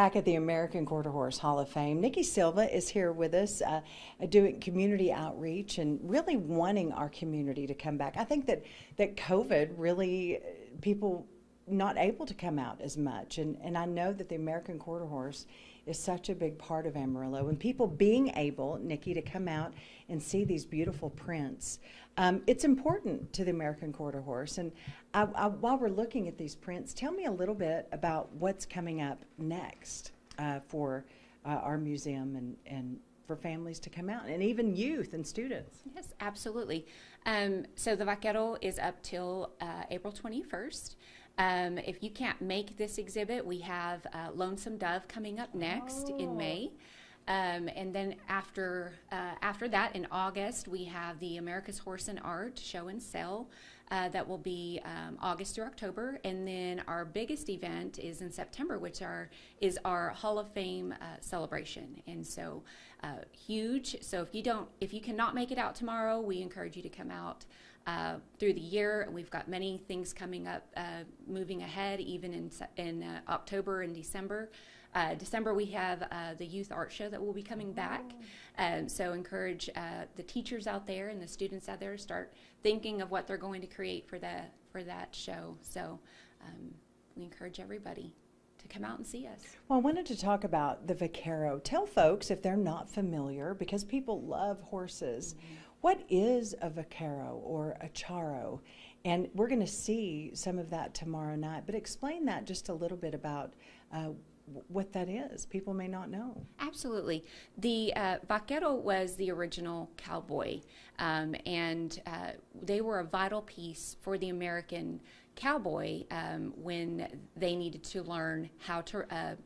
Back at the American Quarter Horse Hall of Fame, Nikki Silva is here with us, doing community outreach and really wanting our community to come back. I think that COVID really, people not able to come out as much, and I know that the American Quarter Horse is such a big part of Amarillo, and people being able, Nikki, to come out and see these beautiful prints. It's important to the American Quarter Horse, and while we're looking at these prints, tell me a little bit about what's coming up next for our museum and for families to come out, and even youth and students. Yes, absolutely. So the Vaquero is up till April 21st. If you can't make this exhibit, we have Lonesome Dove coming up next in May. And then after that, in August, we have the America's Horse and Art Show and Sell. That will be August through October. And then our biggest event is in September, which is our Hall of Fame celebration. And so huge. So if you cannot make it out tomorrow, we encourage you to come out through the year. We've got many things coming up, moving ahead, even in October and December. December we have the youth art show that will be coming back. So encourage the teachers out there and the students out there to start thinking of what they're going to create for that show. So we encourage everybody to come out and see us. Well, I wanted to talk about the Vaquero. Tell folks, if they're not familiar, because people love horses, what is a Vaquero or a charro? And we're going to see some of that tomorrow night, but explain that just a little bit about what that is. People may not know. Absolutely. The Vaquero was the original cowboy, and they were a vital piece for the American cowboy when they needed to learn how to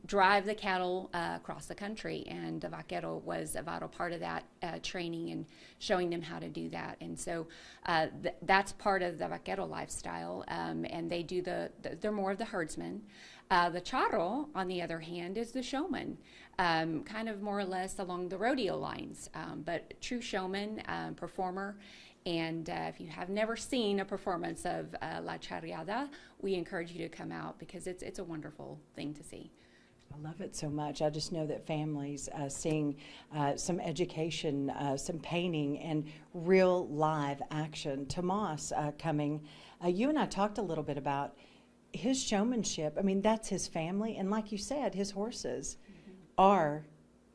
drive the cattle across the country, and the Vaquero was a vital part of that training and showing them how to do that. And so that's part of the Vaquero lifestyle, and they do they're more of the herdsmen. The charro, on the other hand, is the showman, kind of more or less along the rodeo lines, but true showman, performer. And if you have never seen a performance of La Charreada, we encourage you to come out because it's a wonderful thing to see. I love it so much. I just know that families seeing some education, some painting, and real live action. Tomas coming, you and I talked a little bit about his showmanship. I mean, that's his family, and like you said, his horses are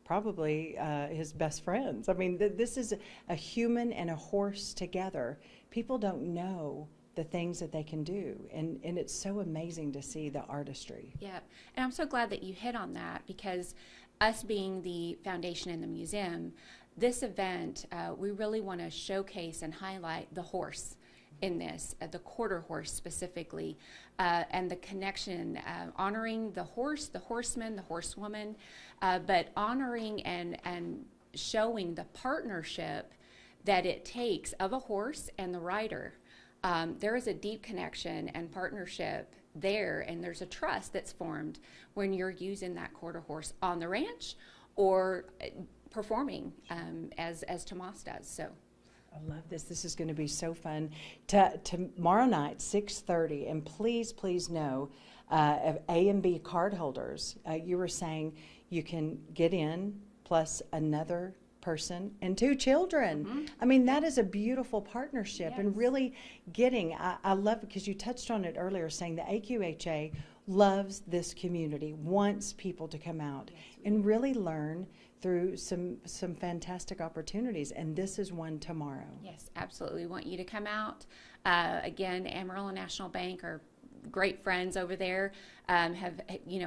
probably his best friends. I mean, this is a human and a horse together. People don't know the things that they can do, and it's so amazing to see the artistry. Yeah, and I'm so glad that you hit on that, because us being the foundation in the museum, this event, we really want to showcase and highlight the horse in this, the quarter horse specifically, and the connection, honoring the horse, the horseman, the horsewoman, but honoring and showing the partnership that it takes of a horse and the rider. There is a deep connection and partnership there, and there's a trust that's formed when you're using that quarter horse on the ranch or performing as Tomas does. So I love this. This is going to be so fun. Tomorrow night, 6:30, and please know, of A and B card holders, you were saying you can get in plus another person and 2 children. I mean, that is a beautiful partnership. Yes. And really getting, I love it because you touched on it earlier, saying the AQHA loves this community, wants people to come out and really learn through some fantastic opportunities, and this is one tomorrow. Yes, absolutely. We want you to come out. Again, Amarillo National Bank are great friends over there, have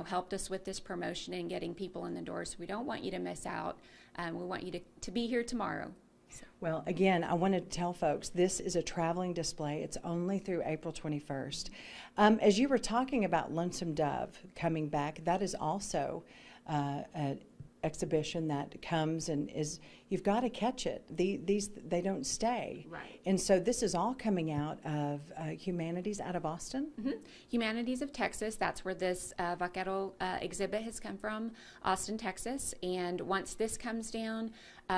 helped us with this promotion and getting people in the doors. So we don't want you to miss out. We want you to be here tomorrow. So. Well, again, I want to tell folks this is a traveling display. It's only through April 21st. As you were talking about Lonesome Dove coming back, that is also an exhibition that comes and is, you've got to catch it. They don't stay. Right. And so this is all coming out of Humanities out of Austin? Humanities of Texas, that's where this Vaquero exhibit has come from, Austin, Texas. And once this comes down,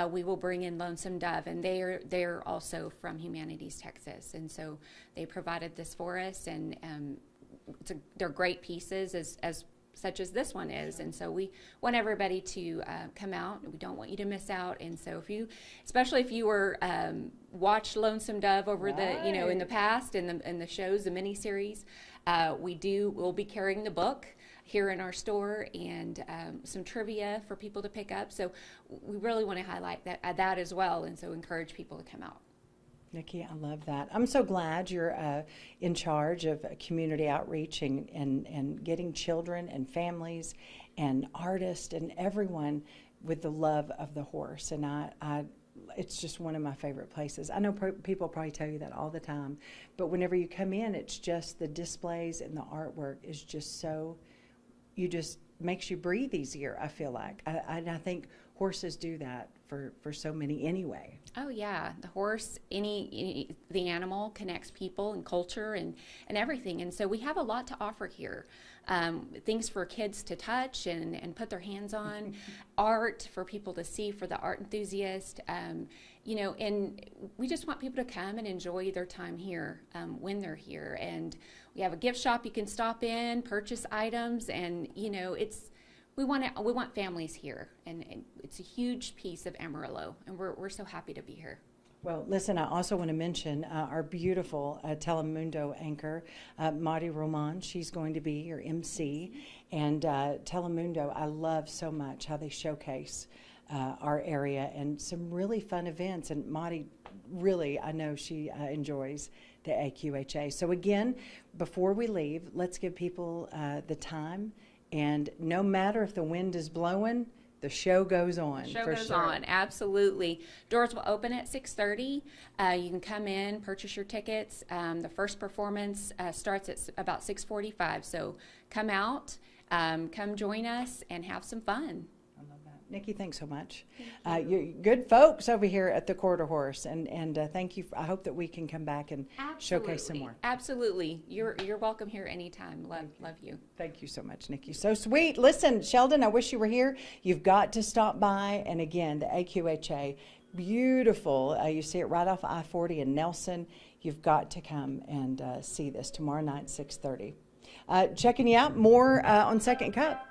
we will bring in Lonesome Dove, and they're also from Humanities, Texas. And so they provided this for us, and they're great pieces as such as this one is. And so we want everybody to come out. We don't want you to miss out. And so especially if you were watched Lonesome Dove over the, in the past, in the shows, the miniseries, we'll be carrying the book here in our store, and some trivia for people to pick up. So we really want to highlight that as well, and so encourage people to come out. Nikki, I love that. I'm so glad you're in charge of community outreach and getting children and families and artists and everyone with the love of the horse. And it's just one of my favorite places. I know people probably tell you that all the time, but whenever you come in, it's just the displays and the artwork is just so, makes you breathe easier, I feel like. I think horses do that for so many anyway. Oh yeah, the horse, the animal connects people and culture and everything, and so we have a lot to offer here. Things for kids to touch and put their hands on, art for people to see, for the art enthusiast, and we just want people to come and enjoy their time here when they're here. And we have a gift shop you can stop in, purchase items, and we want families here, and it's a huge piece of Amarillo, and we're so happy to be here. Well, listen, I also want to mention our beautiful Telemundo anchor, Marty Roman. She's going to be your MC. And Telemundo, I love so much how they showcase our area and some really fun events. And Marty, really, I know she enjoys the AQHA. So again, before we leave, let's give people the time. And no matter if the wind is blowing, the show goes on. Show goes on, absolutely. Doors will open at 6:30. You can come in, purchase your tickets. The first performance starts at about 6:45. So come out, come join us, and have some fun. I love that. Nikki, thanks so much. You're good folks over here at the Quarter Horse, and thank you. I hope that we can come back and showcase some more. Absolutely. You're welcome here anytime. Love you. Thank you so much, Nikki. So sweet. Listen, Sheldon, I wish you were here. You've got to stop by. And again, the AQHA, beautiful. You see it right off I-40 in Nelson. You've got to come and see this tomorrow night, 6:30. Checking you out more on Second Cup.